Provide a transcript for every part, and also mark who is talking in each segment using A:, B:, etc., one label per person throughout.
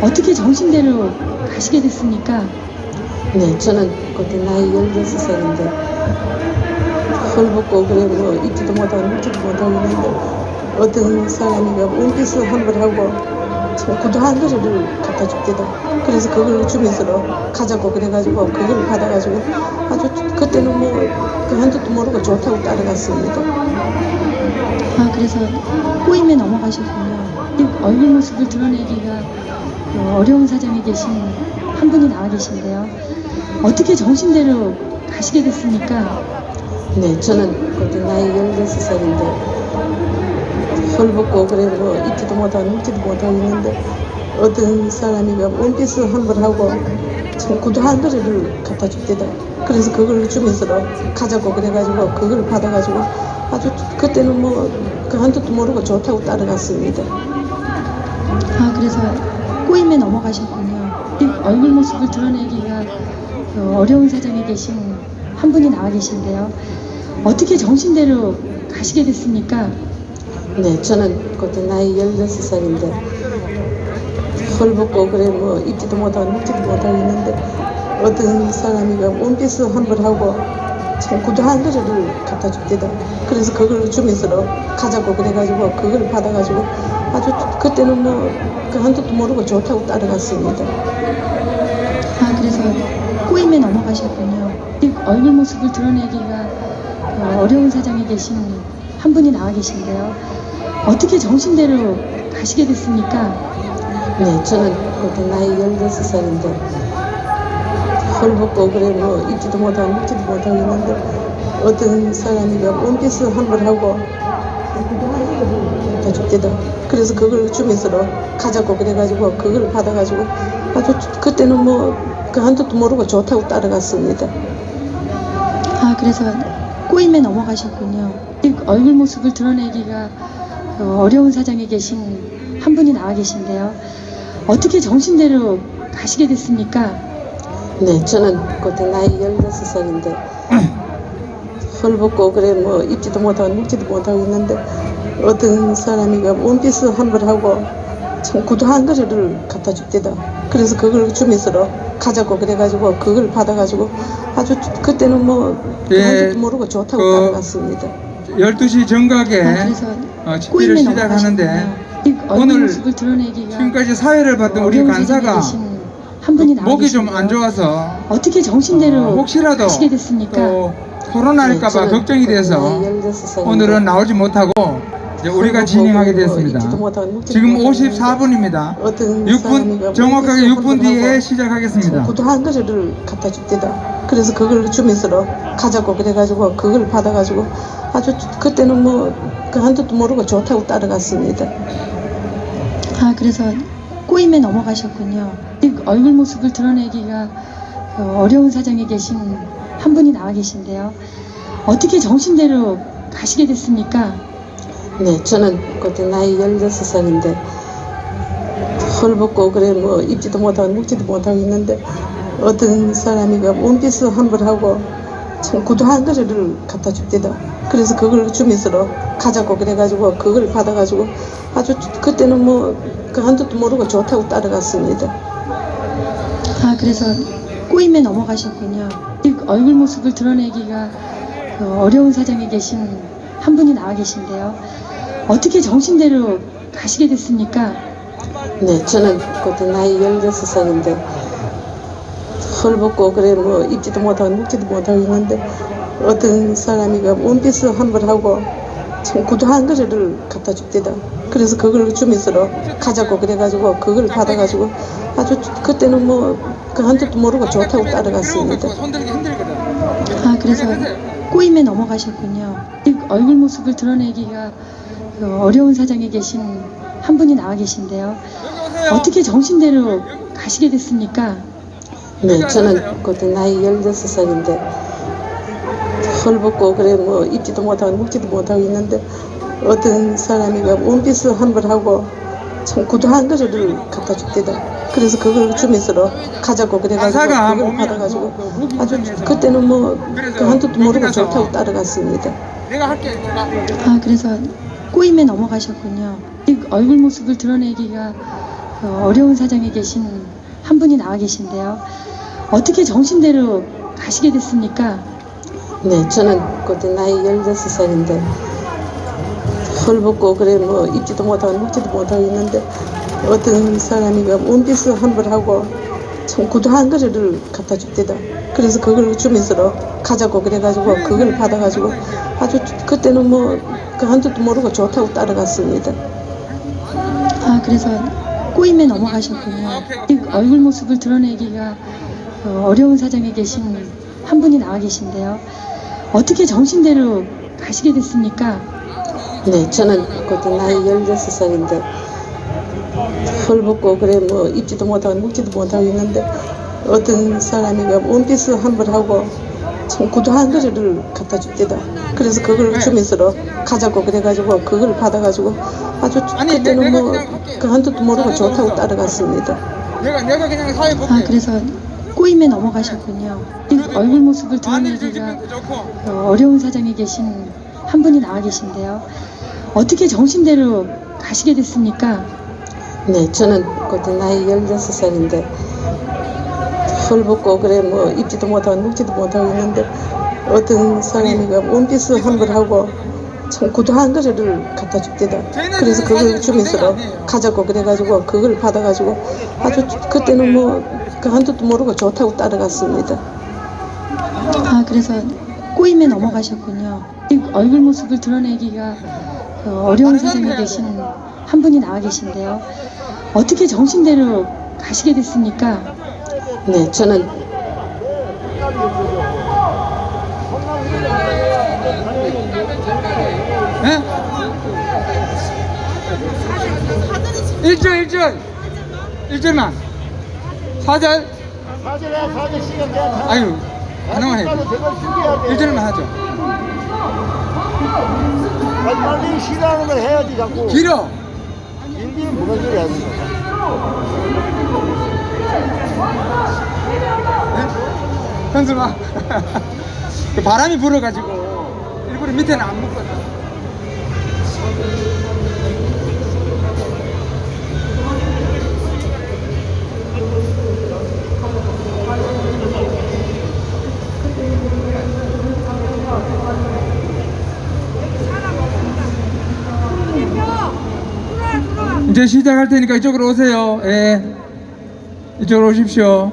A: 어떻게 정신대로 가시게 됐습니까?
B: 네, 저는 그때 나이 16살인데 헐벗고 그래 뭐 입지도 못하고 묵지도 못하고 있는데 어떤 사람이가 원피스 환불 하고 참 구두한 거를 갖다 줍디다. 그래서 그걸 주면서 가자고 그래가지고 그걸 받아가지고 아주 그때는 뭐 그 한도 모르고 좋다고 따라갔습니다.
A: 아, 그래서 꼬임에 넘어가셨군요. 이 얼굴 모습을 드러내기가 어려운 사정에 계신 한 분이 나와 계신데요. 어떻게 정신대로 가시게 됐습니까?
B: 네, 저는 그때 나이 16살인데 헐벗고 그래 뭐 입지도 못하고 묵지도 못하고 있는데 어떤 사람이가 원피스 환불하고 참 구두한 거를 갖다 줍디다. 그래서 그걸 주면서 가자고 그래가지고 그걸 받아가지고 아주 그때는 뭐 그 한도 모르고 좋다고 따라갔습니다.
A: 아, 그래서 꼬임에 넘어가셨군요. 이 얼굴 모습을 드러내기가 어려운 사정에 계신 한 분이 나와 계신데요. 어떻게 정신대로 가시게 됐습니까?
B: 네, 저는 그때 나이 16살인데 헐벗고 그래 뭐 입지도 못하고 묵지도 못하고 있는데 어떤 사람이가 원피스 환불하고 참 구두한 거를 갖다 줍디다. 그래서 그걸 주면서 가자고 그래가지고 그걸 받아가지고 아주 그때는 뭐 그 한도 모르고 좋다고 따라갔습니다.
A: 아, 그래서 꼬임에 넘어가셨군요. 이 얼굴 모습을 드러내기가 어려운 사정에 계신 한 분이 나와 계신데요. 어떻게 정신대로 가시게 됐습니까?
B: 네, 저는 그때 나이 16살인데 헐벗고 그래 뭐 입지도 못하고 묵지도 못하고 있는데 어떤 사람이가 원피스 환불하고 다 줍디다. 그래서 그걸 주면서 가자고 그래가지고 그걸 받아가지고 아주 그때는 뭐 그 한도 모르고 좋다고 따라갔습니다.
A: 아, 그래서 꼬임에 넘어가셨군요. 이 얼굴 모습을 드러내기가 어려운 사정에 계신 한 분이 나와 계신데요. 어떻게 정신대로 가시게 됐습니까?
B: 네, 저는 그때 나이 16살인데 헐벗고 그래 뭐 입지도 못하고 묵지도 못하고 있는데 어떤 사람이가 원피스 환불하고 참 구두한 거를 갖다 줍디다. 그래서 그걸 주면서 가자고 그래가지고 그걸 받아가지고 아주 그때는 뭐
C: 예,
B: 모르고 좋다고 따라갔습니다.
C: 12시 정각에
A: 아, 그래서
C: 집회를
A: 꼬임에
C: 시작하는데
A: 넘어가셨군요. 이 얼굴
C: 오늘
A: 모습을 드러내기가
C: 지금까지 사회를 봤던 우리
A: 어려운 사정에
C: 간사가
A: 계신 한 분이 나와
C: 목이 좀
A: 계신데요.
C: 안 좋아서
A: 어떻게 정신대로
C: 혹시라도
A: 가시게 됐습니까?
C: 또 코로나일까봐
B: 네, 저는
C: 걱정이
B: 그때
C: 돼서
B: 나이 16살인데
C: 오늘은 나오지 못하고 이제 우리가 진행하게 됐습니다. 지금 54분입니다. 6분 정확하게 6분 뒤에 시작하겠습니다.
B: 구두한 거를 갖다 줍디다. 그래서 그걸 주면서 가자고 그래가지고 그걸 받아가지고 아주 그때는 뭐 그 한도 모르고 좋다고 따라갔습니다.
A: 아, 그래서 꼬임에 넘어가셨군요. 이 얼굴 모습을 드러내기가 어려운 사정에 계신 한 분이 나와 계신데요. 어떻게 정신대로 가시게 됐습니까?
B: 네, 저는 그때 나이 16살인데 헐벗고 그래 뭐 입지도 못하고 묵지도 못하고 있는데 어떤 사람이가 원피스 환불하고 참 구두한 거를 갖다 줍디다. 그래서 그걸 주면서 가자고 그래가지고 그걸 받아가지고 아주 그때는 뭐 그 한도 모르고 좋다고 따라갔습니다.
A: 아, 그래서 꼬임에 넘어가셨군요. 이 얼굴 모습을 드러내기가 어려운 사정에 계신 한 분이 나와 계신데요. 어떻게 정신대로 가시게 됐습니까?
B: 네, 저는 그때 나이 16살인데 헐벗고 그래 뭐 입지도 못하고 묵지도 못하고 있는데 어떤 사람이가 원피스 환불하고 참 구두한 거를 갖다 줍디다. 그래서 그걸 주면서 가자고 그래가지고 그걸 받아가지고 아주 그때는 뭐 그 한도 모르고 좋다고 따라갔습니다.
A: 아, 그래서 꼬임에 넘어가셨군요. 이 얼굴 모습을 드러내기가 어려운 사정에 계신 한 분이 나와 계신데요. 어떻게 정신대로 가시게 됐습니까?
B: 네, 저는 그때 나이 16살인데 헐벗고 그래 뭐 입지도 못하고 묵지도 못하고 있는데 어떤 사람이가 원피스 환불하고 참 구두한 거를 갖다 줍디다. 그래서 그걸 주면서 가자고 그래가지고 그걸 받아가지고 아주 그때는 뭐 그 한도 모르고 좋다고 따라갔습니다.
C: 내가 할게.
A: 아, 그래서 꼬임에 넘어가셨군요. 이 얼굴 모습을 드러내기가 어려운 사정에 계신 한 분이 나와 계신데요. 어떻게 정신대로 가시게 됐습니까?
B: 네, 저는 그때 나이 16살인데 헐벗고 그래 뭐 입지도 못하고 눕지도 못하고 있는데 어떤 사람이 원피스 환불하고 참 구두 한 그릇을 갖다 줍디다. 그래서 그걸 주면서 가자고 그래가지고 그걸 받아가지고 아주 그때는 뭐 그 한줄도 모르고 좋다고 따라갔습니다.
A: 아, 그래서 꼬임에 넘어가셨군요. 이 얼굴 모습을 드러내기가 어려운 사정에 계신 한 분이 나와 계신데요. 어떻게 정신대로 가시게 됐습니까?
B: 네, 저는 그때 나이 16살인데 헐벗고 그래 뭐 입지도 못하고 눕지도 못하고 있는데 어떤 사람이 원피스 환불하고 참 구두 한 그릇을 갖다 줍디다. 그래서 그걸 주면서 가자고 그래가지고 그걸 받아가지고 아주 그때는 뭐 그 한줄도 모르고 좋다고 따라갔습니다.
C: 내가 그냥 사회 볼게.
A: 아, 그래서 꼬임에 넘어가셨군요. 이 얼굴 모습을 드러내기가 어려운 사정에 계신 한 분이 나와 계신데요. 어떻게 정신대로 가시게 됐습니까?
B: 네, 저는 그때 나이 16살인데 헐벗고 그래 뭐 입지도 못하고 눕지도 못하고 있는데 어떤 사람이 원피스 환불하고 참 구두 한 그릇을 갖다 줍디다. 그래서 그걸 주면서 가자고 그래가지고 그걸 받아가지고 아주 그때는 뭐 그 한줄도 모르고 좋다고 따라갔습니다.
A: 아, 그래서 꼬임에 넘어가셨군요. 이 얼굴 모습을 드러내기가 어려운 사정에 계신 한 분이 나와 계신데요. 어떻게 정신대로 가시게 됐습니까?
B: 네, 저는
C: 예? 1절만 4절
D: 시간 돼.
C: 아유 하나만 해 1절만 하죠.
D: 빨리 싫어하는 걸 해야지 자꾸.
C: 길어
D: 일일이 무너져야 돼.
C: 현수마 그 바람이 불어가지고 일부러 밑에는 안 묶거든. 이제 시작할 테니까 이쪽으로 오세요. 예. 이쪽으로 오십시오.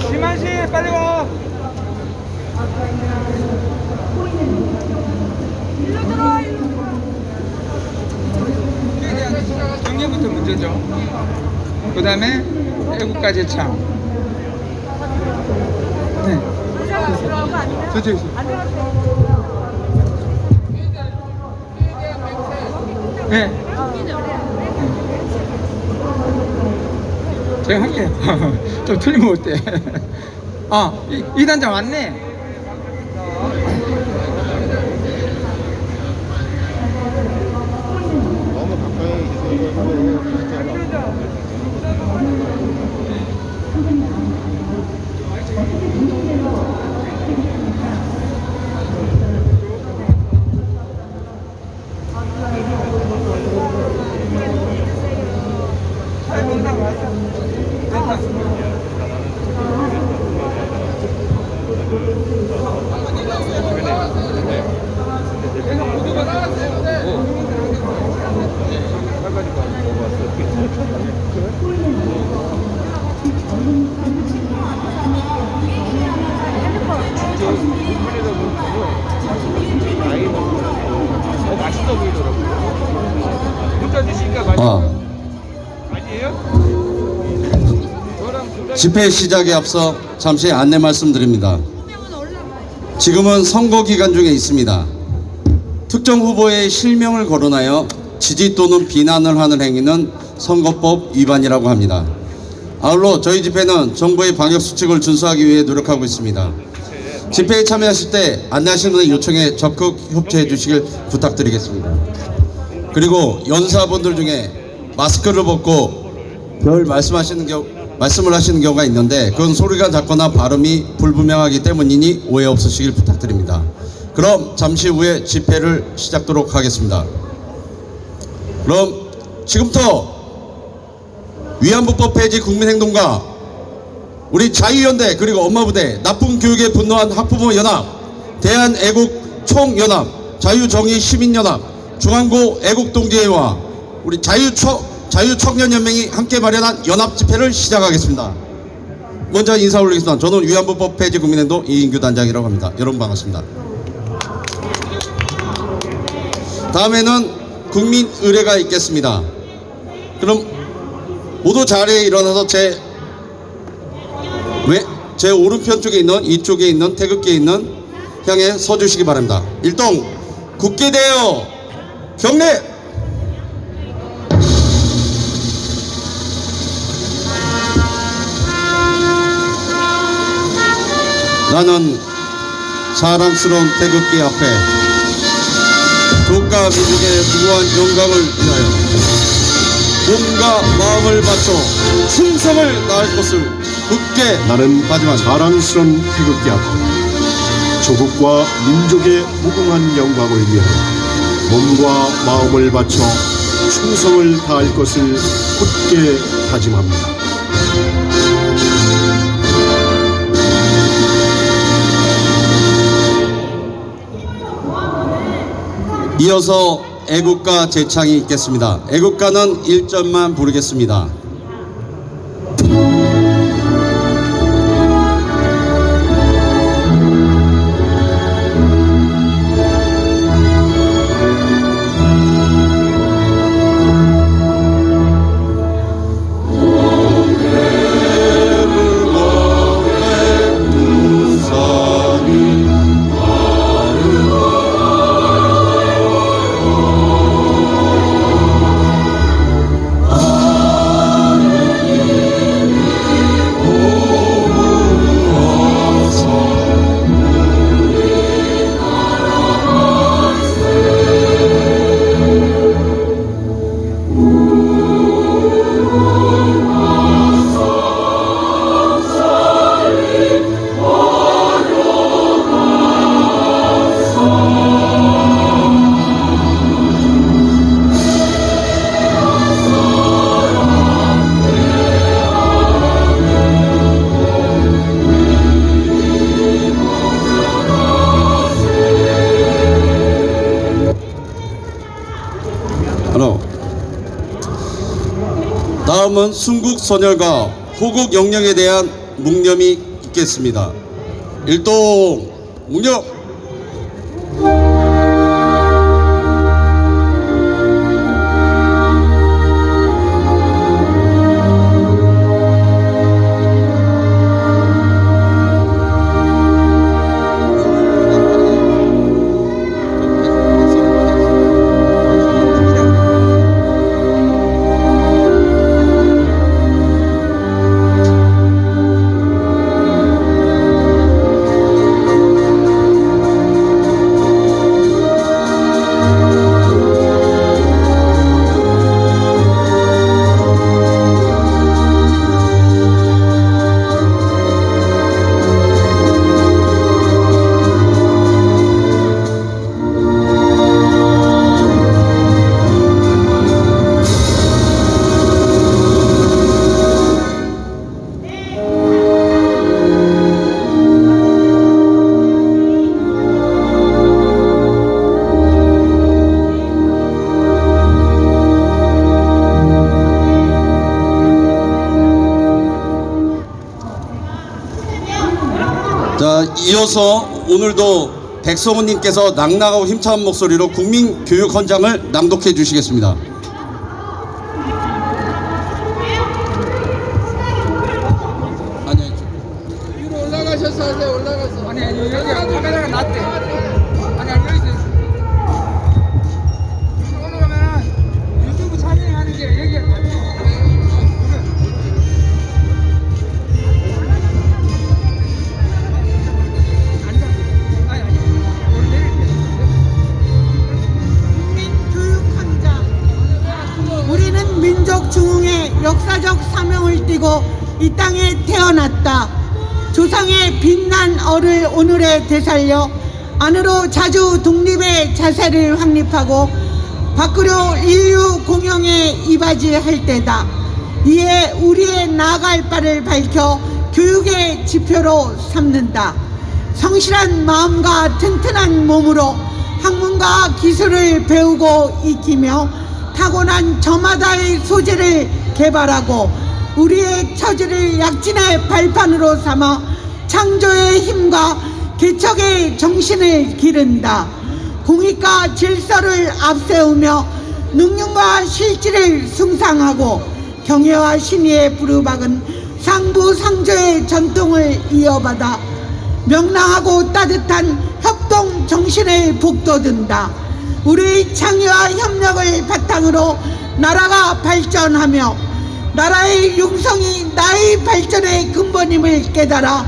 C: 김한 씨, 빨리 와. 경계부터 문제죠. 그 다음에 애국가제 참. 네. 저쪽에 있어요. 네. 제가 할게요. 좀 틀리면 어때? 이 단장 왔네.
D: 너무 가까이 있어서 맛있어 보이더라고요. 문자 주시니까 맛있어요. 아니에요?
E: 집회 시작에 앞서 잠시 안내 말씀드립니다. 지금은 선거 기간 중에 있습니다. 특정 후보의 실명을 거론하여 지지 또는 비난을 하는 행위는 선거법 위반이라고 합니다. 아울러 저희 집회는 정부의 방역수칙을 준수하기 위해 노력하고 있습니다. 집회에 참여하실 때 안내하시는 분의 요청에 적극 협조해 주시길 부탁드리겠습니다. 그리고 연사분들 중에 마스크를 벗고 별 말씀을 하시는 경우가 있는데 그건 소리가 작거나 발음이 불분명하기 때문이니 오해 없으시길 부탁드립니다. 그럼 잠시 후에 집회를 시작하도록 하겠습니다. 그럼 지금부터 위안부법 폐지 국민행동가 우리 자유연대 그리고 엄마부대 나쁜 교육에 분노한 학부모 연합 대한애국 총연합 자유정의 시민연합 중앙고 애국동지회와 우리 자유청년연맹이 함께 마련한 연합집회를 시작하겠습니다. 먼저 인사 올리겠습니다. 저는 위안부법 폐지 국민행동 이인규 단장이라고 합니다. 여러분 반갑습니다. 다음에는 국민의례가 있겠습니다. 그럼 모두 자리에 일어나서 제 오른편 쪽에 있는 이쪽에 있는 태극기에 있는 향해 서주시기 바랍니다. 일동 국기대여 경례. 나는 사랑스러운 태극기 앞에 국가 민족의 무고한 영광을 위하여 몸과 마음을 바쳐 충성을 다할 것을 굳게
F: 나는
E: 하지만
F: 자랑스러운 태극기 앞에 조국과 민족의 무궁한 영광을 위하여 몸과 마음을 바쳐 충성을 다할 것을 굳게 다짐합니다.
E: 이어서 애국가 제창이 있겠습니다. 애국가는 1절만 부르겠습니다. 다음은 순국선열과 호국 영령에 대한 묵념이 있겠습니다. 일동 묵념. 자, 이어서 오늘도 백성훈님께서 낭낭하고 힘찬 목소리로 국민교육헌장을 낭독해 주시겠습니다. 아니,
C: 위로 올라가셔서 하세요. 올라가서. 아니 여기 카메라가 낫대. 아니 여기 있어. 올라가면 유튜브 촬영하는 게 여기가 낫대. 앉아.
G: 역사적 사명을 띠고 이 땅에 태어났다. 조상의 빛난 얼을 오늘에 되살려 안으로 자주 독립의 자세를 확립하고 밖으로 인류 공영에 이바지할 때다. 이에 우리의 나아갈 바를 밝혀 교육의 지표로 삼는다. 성실한 마음과 튼튼한 몸으로 학문과 기술을 배우고 익히며 타고난 저마다의 소재를 개발하고 우리의 처지를 약진의 발판으로 삼아 창조의 힘과 개척의 정신을 기른다. 공익과 질서를 앞세우며 능력과 실질을 숭상하고 경애와 신의에 부르박은 상부상조의 전통을 이어받아 명랑하고 따뜻한 협동 정신을 북돋운다. 우리의 창의와 협력을 바탕으로 나라가 발전하며 나라의 융성이 나의 발전의 근본임을 깨달아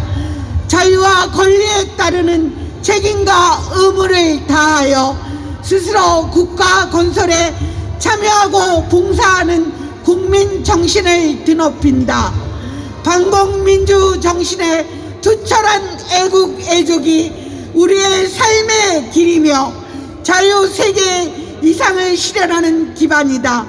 G: 자유와 권리에 따르는 책임과 의무를 다하여 스스로 국가 건설에 참여하고 봉사하는 국민 정신을 드높인다. 반공민주 정신의 투철한 애국 애족이 우리의 삶의 길이며 자유세계 이상을 실현하는 기반이다.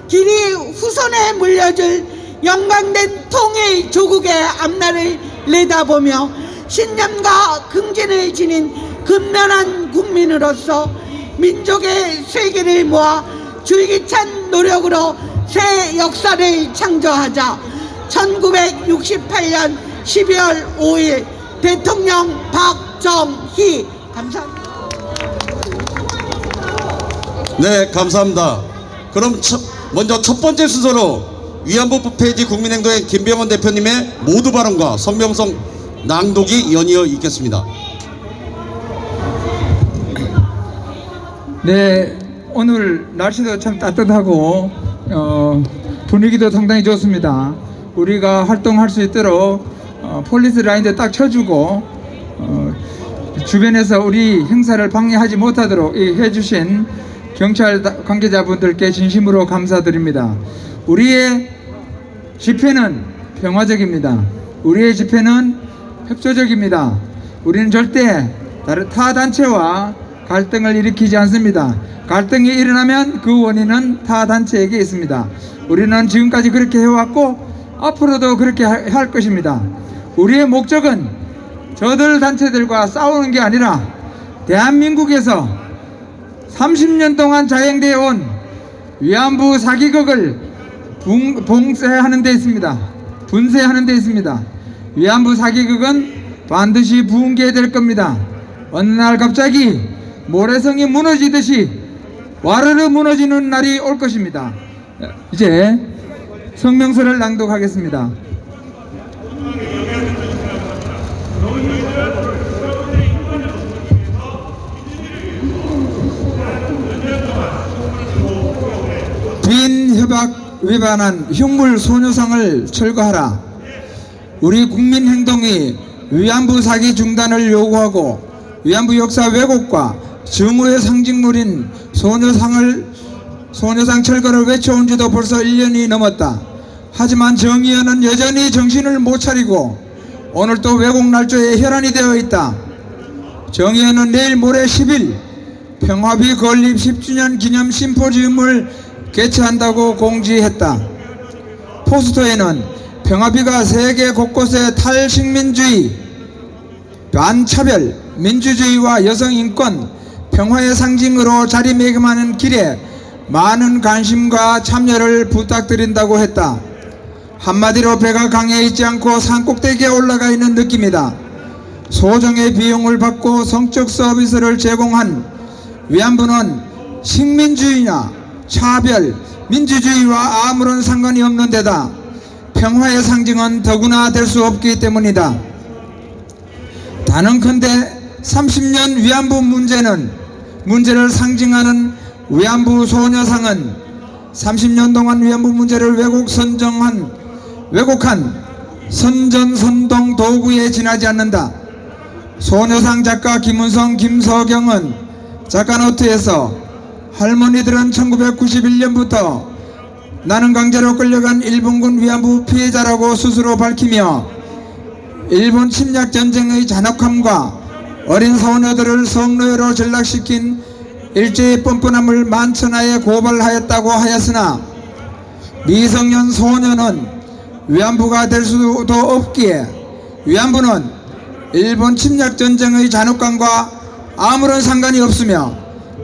G: 길이 후손에 물려줄 영광된 통일 조국의 앞날을 내다보며 신념과 긍진을 지닌 근면한 국민으로서 민족의 쇠기를 모아 줄기찬 노력으로 새 역사를 창조하자. 1968년 12월 5일 대통령 박정희. 감사합니다.
E: 네, 감사합니다. 그럼 먼저 첫 번째 순서로 위안부 페이지 국민행동의 김병원 대표님의 모두 발언과 성명성 낭독이 연이어 있겠습니다.
C: 네, 오늘 날씨도 참 따뜻하고 분위기도 상당히 좋습니다. 우리가 활동할 수 있도록 폴리스 라인도 딱 쳐주고 주변에서 우리 행사를 방해하지 못하도록 해주신 경찰 관계자분들께 진심으로 감사드립니다. 우리의 집회는 평화적입니다. 우리의 집회는 협조적입니다. 우리는 절대 다른 타 단체와 갈등을 일으키지 않습니다. 갈등이 일어나면 그 원인은 타 단체에게 있습니다. 우리는 지금까지 그렇게 해왔고 앞으로도 그렇게 할 것입니다. 우리의 목적은 저들 단체들과 싸우는 게 아니라 대한민국에서 30년 동안 자행되어 온 위안부 사기극을 봉쇄하는 데 있습니다. 분쇄하는 데 있습니다. 위안부 사기극은 반드시 붕괴될 겁니다. 어느 날 갑자기 모래성이 무너지듯이 와르르 무너지는 날이 올 것입니다. 이제 성명서를 낭독하겠습니다. 빈협약 위반한 흉물 소녀상을 철거하라. 우리 국민행동이 위안부 사기 중단을 요구하고 위안부 역사 왜곡과 증오의 상징물인 소녀상 철거를 외쳐온 지도 벌써 1년이 넘었다. 하지만 정의연은 여전히 정신을 못 차리고 오늘 또 왜곡 날짜에 혈안이 되어 있다. 정의연은 내일 모레 10일 평화비 건립 10주년 기념 심포지움을 개최한다고 공지했다. 포스터에는 평화비가 세계 곳곳에 탈식민주의, 반차별, 민주주의와 여성인권, 평화의 상징으로 자리매김하는 길에 많은 관심과 참여를 부탁드린다고 했다. 한마디로 배가 강에 있지 않고 산꼭대기에 올라가 있는 느낌이다. 소정의 비용을 받고 성적 서비스를 제공한 위안부는 식민주의나 차별, 민주주의와 아무런 상관이 없는 데다 평화의 상징은 더구나 될 수 없기 때문이다. 단언컨대 30년 위안부 문제를 상징하는 위안부 소녀상은 30년 동안 위안부 문제를 왜곡한 선전선동 도구에 지나지 않는다. 소녀상 작가 김은성, 김서경은 작가노트에서 할머니들은 1991년부터 나는 강제로 끌려간 일본군 위안부 피해자라고 스스로 밝히며 일본 침략 전쟁의 잔혹함과 어린 소녀들을 성노예로 전락시킨 일제의 뻔뻔함을 만천하에 고발하였다고 하였으나 미성년 소녀는 위안부가 될 수도 없기에 위안부는 일본 침략 전쟁의 잔혹감과 아무런 상관이 없으며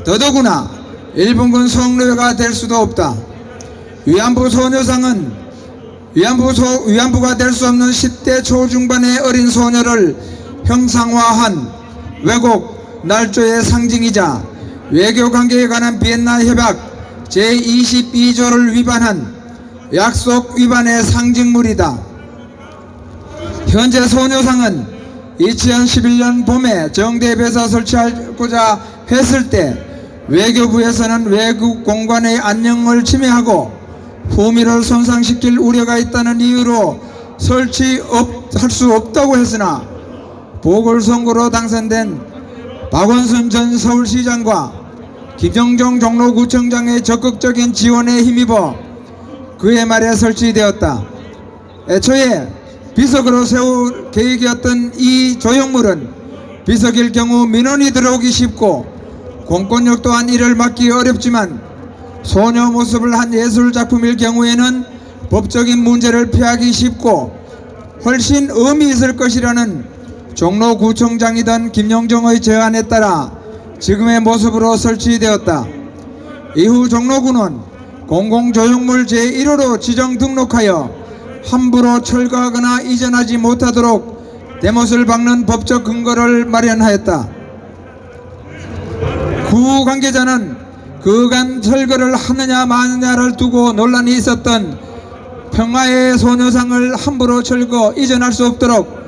C: 더더구나 일본군 성노예가 될 수도 없다. 위안부 소녀상은 위안부가 될 수 없는 10대 초중반의 어린 소녀를 형상화한 왜곡 날조의 상징이자 외교관계에 관한 비엔나 협약 제22조를 위반한 약속 위반의 상징물이다. 현재 소녀상은 2011년 봄에 정대에서 설치하고자 했을 때 외교부에서는 외국 공간의 안녕을 침해하고 후미를 손상시킬 우려가 있다는 이유로 설치할 수 없다고 했으나 보궐선거로 당선된 박원순 전 서울시장과 김영종 종로구청장의 적극적인 지원에 힘입어 그의 말에 설치되었다. 애초에 비석으로 세울 계획이었던 이 조형물은 비석일 경우 민원이 들어오기 쉽고 공권력 또한 이를 막기 어렵지만 소녀 모습을 한 예술작품일 경우에는 법적인 문제를 피하기 쉽고 훨씬 의미 있을 것이라는 종로구청장이던 김영종의 제안에 따라 지금의 모습으로 설치되었다. 이후 종로구는 공공조형물 제1호로 지정 등록하여 함부로 철거하거나 이전하지 못하도록 대못을 박는 법적 근거를 마련하였다. 구 관계자는 그간 철거를 하느냐 마느냐를 두고 논란이 있었던 평화의 소녀상을 함부로 철거 이전할 수 없도록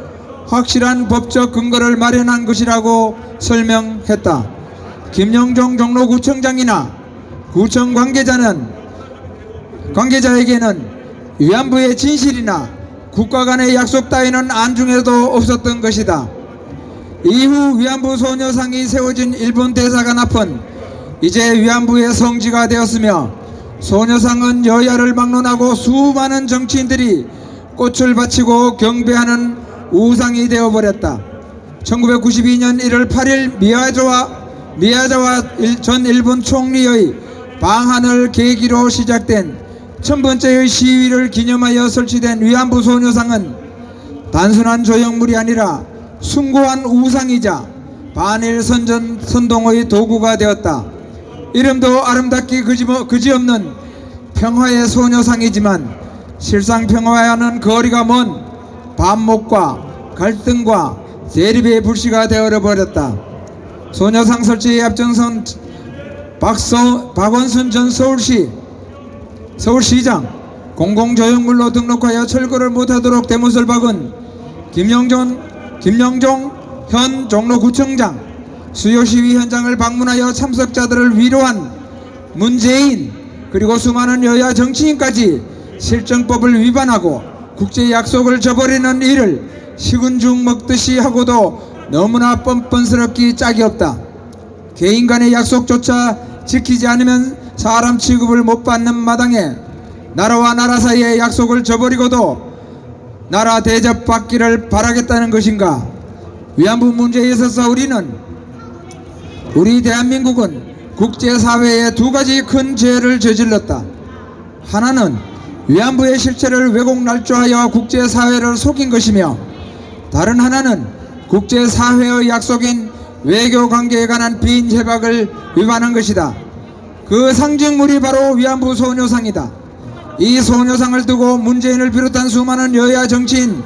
C: 확실한 법적 근거를 마련한 것이라고 설명했다. 김영종 종로구청장이나 구청 관계자에게는 위안부의 진실이나 국가 간의 약속 따위는 안중에도 없었던 것이다. 이후 위안부 소녀상이 세워진 일본 대사관 앞은 이제 위안부의 성지가 되었으며 소녀상은 여야를 막론하고 수많은 정치인들이 꽃을 바치고 경배하는 우상이 되어버렸다. 1992년 1월 8일 미야자와 전 일본 총리의 방한을 계기로 시작된 1000번째의 시위를 기념하여 설치된 위안부 소녀상은 단순한 조형물이 아니라 숭고한 우상이자 반일 선동의 도구가 되었다. 이름도 아름답기 그지없는 평화의 소녀상이지만 실상 평화와는 거리가 먼 반목과 갈등과 대립의 불씨가 되어버렸다. 소녀상 설치에 앞장선 박원순 전 서울시장 공공조형물로 등록하여 철거를 못하도록 대못을 박은 김영종 현 종로구청장, 수요시위 현장을 방문하여 참석자들을 위로한 문재인, 그리고 수많은 여야 정치인까지 실정법을 위반하고 국제 약속을 저버리는 일을 식은 죽 먹듯이 하고도 너무나 뻔뻔스럽기 짝이 없다. 개인 간의 약속조차 지키지 않으면 사람 취급을 못 받는 마당에 나라와 나라 사이의 약속을 저버리고도 나라 대접받기를 바라겠다는 것인가? 위안부 문제에 있어서 우리 대한민국은 국제사회에 두 가지 큰 죄를 저질렀다. 하나는 위안부의 실체를 왜곡 날조하여 국제사회를 속인 것이며, 다른 하나는 국제사회의 약속인 외교관계에 관한 빈 협약을 위반한 것이다. 그 상징물이 바로 위안부 소녀상이다. 이 소녀상을 두고 문재인을 비롯한 수많은 여야 정치인,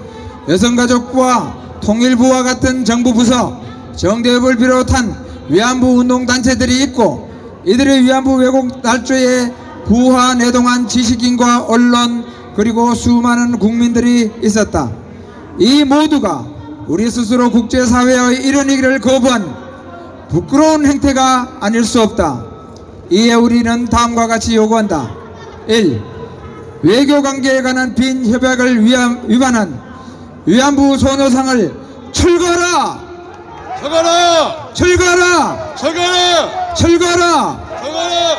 C: 여성가족부와 통일부와 같은 정부 부서, 정대협을 비롯한 위안부 운동단체들이 있고, 이들의 위안부 왜곡 날조에 부하내동한 지식인과 언론, 그리고 수많은 국민들이 있었다. 이 모두가 우리 스스로 국제사회의 이런 일을 거부한 부끄러운 행태가 아닐 수 없다. 이에 우리는 다음과 같이 요구한다. 1. 외교관계에 관한 빈 협약을 위반한 위안부 소녀상을 철거하라!
D: 저거라!
C: 철거하라!
D: 저거라!
C: 철거하라!
D: 저거라!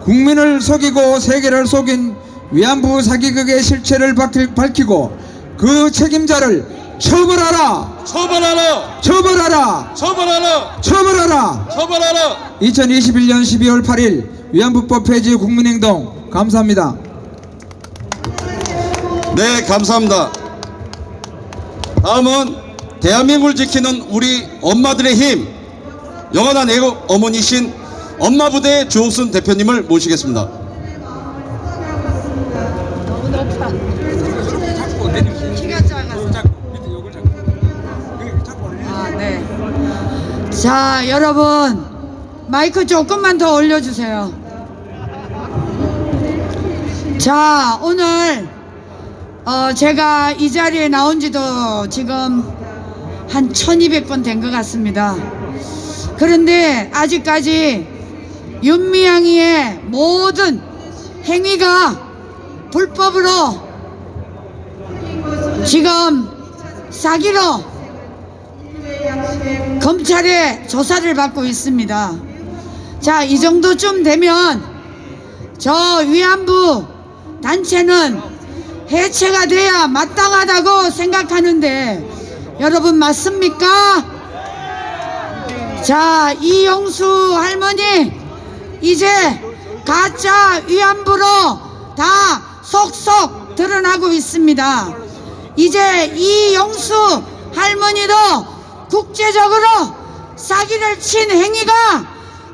C: 국민을 속이고 세계를 속인 위안부 사기극의 실체를 밝히고 그 책임자를 처벌하라!
E: 처벌하라!
C: 처벌하라!
E: 처벌하라!
C: 처벌하라!
E: 처벌하라!
C: 2021년 12월 8일 위안부법 폐지 국민행동 감사합니다.
E: 네, 감사합니다. 다음은 대한민국을 지키는 우리 엄마들의 힘, 영원한 애국 어머니신 엄마부대 주옥순 대표님을 모시겠습니다.
H: 네. 자, 여러분 마이크 조금만 더 올려주세요. 자, 오늘 제가 이 자리에 나온 지도 지금 한 1200번 된 것 같습니다. 그런데 아직까지 윤미향이의 모든 행위가 불법으로 지금 사기로 검찰의 조사를 받고 있습니다. 자, 이 정도쯤 되면 저 위안부 단체는 해체가 돼야 마땅하다고 생각하는데 여러분 맞습니까? 자, 이용수 할머니 이제 가짜 위안부로 다 속속 드러나고 있습니다. 이제 이용수 할머니도 국제적으로 사기를 친 행위가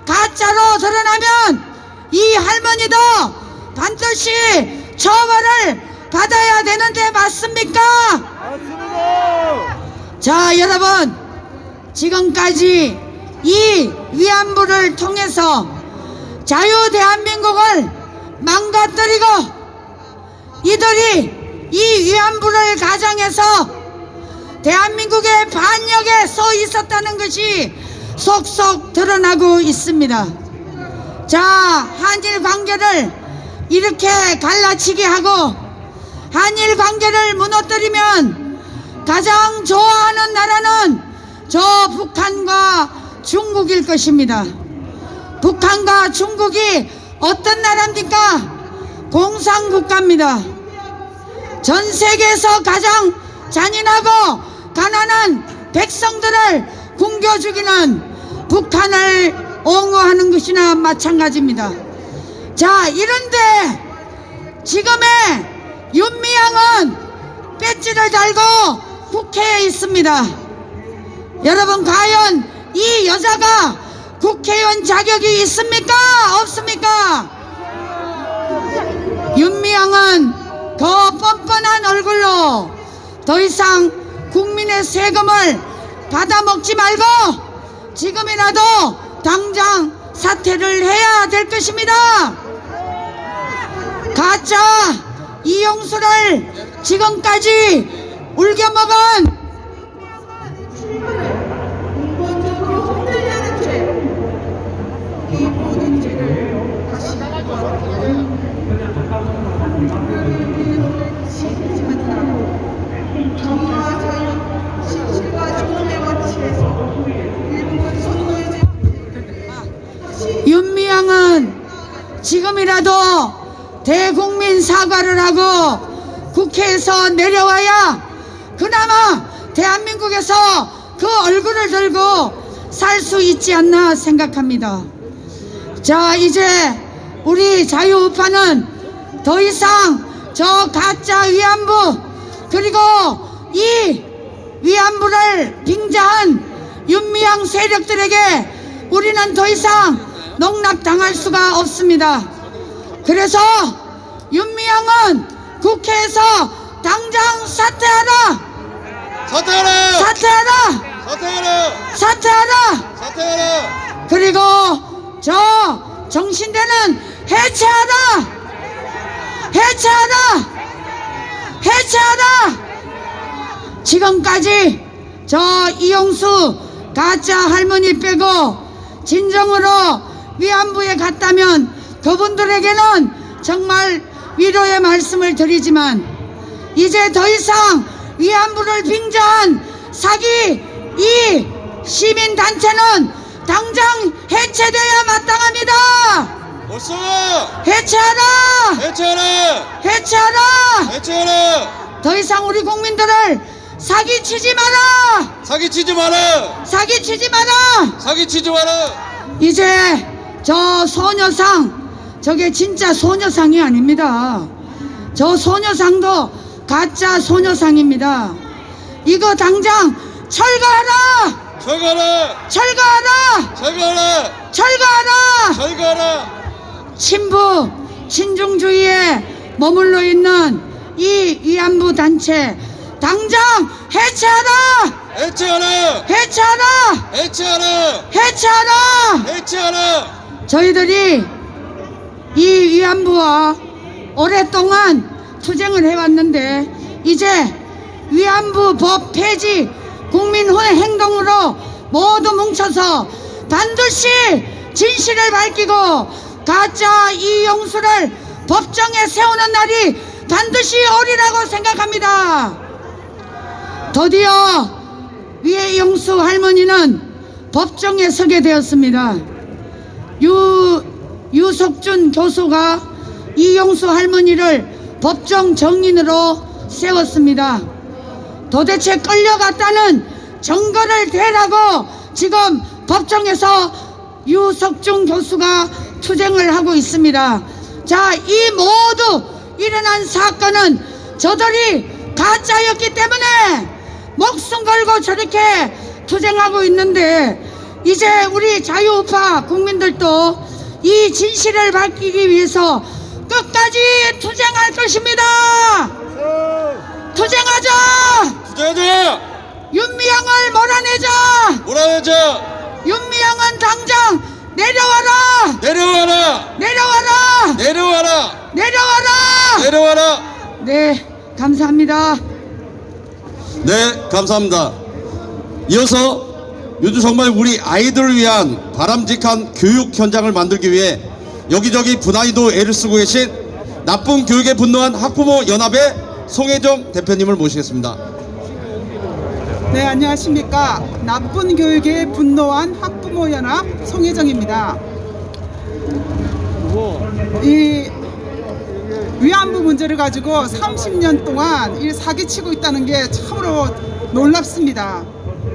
H: 가짜로 드러나면 이 할머니도 반드시 처벌을 받아야 되는데 맞습니까? 자, 여러분 지금까지 이 위안부를 통해서 자유 대한민국을 망가뜨리고 이들이 이 위안부를 가장해서 대한민국의 반역에 서 있었다는 것이 속속 드러나고 있습니다. 자, 한일 관계를 이렇게 갈라치게 하고 한일 관계를 무너뜨리면 가장 좋아하는 나라는 저 북한과 중국일 것입니다. 북한과 중국이 어떤 나라입니까? 공산국가입니다. 전 세계에서 가장 잔인하고 가난한 백성들을 굶겨 죽이는 북한을 옹호하는 것이나 마찬가지입니다. 자, 이런데 지금의 윤미향은 배지를 달고 국회에 있습니다. 여러분 과연 이 여자가 국회의원 자격이 있습니까? 없습니까? 윤미향은 더 뻔뻔한 얼굴로 더 이상 국민의 세금을 받아먹지 말고 지금이라도 당장 사퇴를 해야 될 것입니다. 가짜 이용수를 지금까지 울겨먹은 윤미향은 지금이라도 대국민 사과를 하고 국회에서 내려와야 그나마 대한민국에서 그 얼굴을 들고 살 수 있지 않나 생각합니다. 자, 이제 우리 자유우파는 더 이상 저 가짜 위안부 그리고 이 위안부를 빙자한 윤미향 세력들에게 우리는 더 이상 농락당할 수가 없습니다. 그래서 윤미향은 국회에서 당장 사퇴하라!
E: 사퇴하라!
H: 사퇴하라!
E: 사퇴하라!
H: 사퇴하라!
E: 사퇴하라!
H: 그리고 저 정신대는 해체하라! 해체하라! 해체하라! 지금까지 저 이용수 가짜 할머니 빼고 진정으로 위안부에 갔다면 그분들에게는 정말 위로의 말씀을 드리지만 이제 더 이상 위안부를 빙자한 사기 이 시민단체는 당장 해체돼야 마땅합니다.
D: 못써
H: 해체하라!
D: 해체하라
H: 해체하라!
D: 해체하라
H: 더 이상 우리 국민들을 사기치지 마라!
D: 사기치지 마라
H: 사기치지 마라!
D: 사기치지 마라
H: 이제 저 소녀상, 저게 진짜 소녀상이 아닙니다. 저 소녀상도 가짜 소녀상입니다. 이거 당장 철거하라!
D: 철거하라
H: 철거하라!
D: 철거하라
H: 철거하라!
D: 철거하라
H: 친부, 친중주의에 머물러 있는 이 위안부 단체 당장 해체하라!
D: 해체하라
H: 해체하라!
D: 해체하라
H: 해체하라!
D: 해체하라
H: 저희들이 이 위안부와 오랫동안 투쟁을 해왔는데 이제 위안부 법 폐지 국민행동으로 모두 뭉쳐서 반드시 진실을 밝히고 가짜 이용수를 법정에 세우는 날이 반드시 오리라고 생각합니다. 드디어 이용수 할머니는 법정에 서게 되었습니다. 유석준 교수가 이용수 할머니를 법정 정인으로 세웠습니다. 도대체 끌려갔다는 증거를 대라고 지금 법정에서 유석준 교수가 투쟁을 하고 있습니다. 자, 이 모두 일어난 사건은 저들이 가짜였기 때문에 목숨 걸고 저렇게 투쟁하고 있는데 이제 우리 자유우파 국민들도 이 진실을 밝히기 위해서 끝까지 투쟁할 것입니다. 투쟁하자.
D: 투쟁하자
H: 윤미향을 몰아내자.
D: 몰아내자
H: 윤미향은 당장 내려와라.
D: 내려와라
H: 내려와라.
D: 내려와라
H: 내려와라.
D: 내려와라
H: 네, 감사합니다.
E: 네, 감사합니다. 이어서 요즘 정말 우리 아이들을 위한 바람직한 교육 현장을 만들기 위해 여기저기 분한히도 애를 쓰고 계신 나쁜 교육에 분노한 학부모 연합의 송혜정 대표님을 모시겠습니다.
I: 네, 안녕하십니까. 나쁜 교육에 분노한 학부모 연합 송혜정입니다. 이 위안부 문제를 가지고 30년 동안 이 사기치고 있다는 게 참으로 놀랍습니다.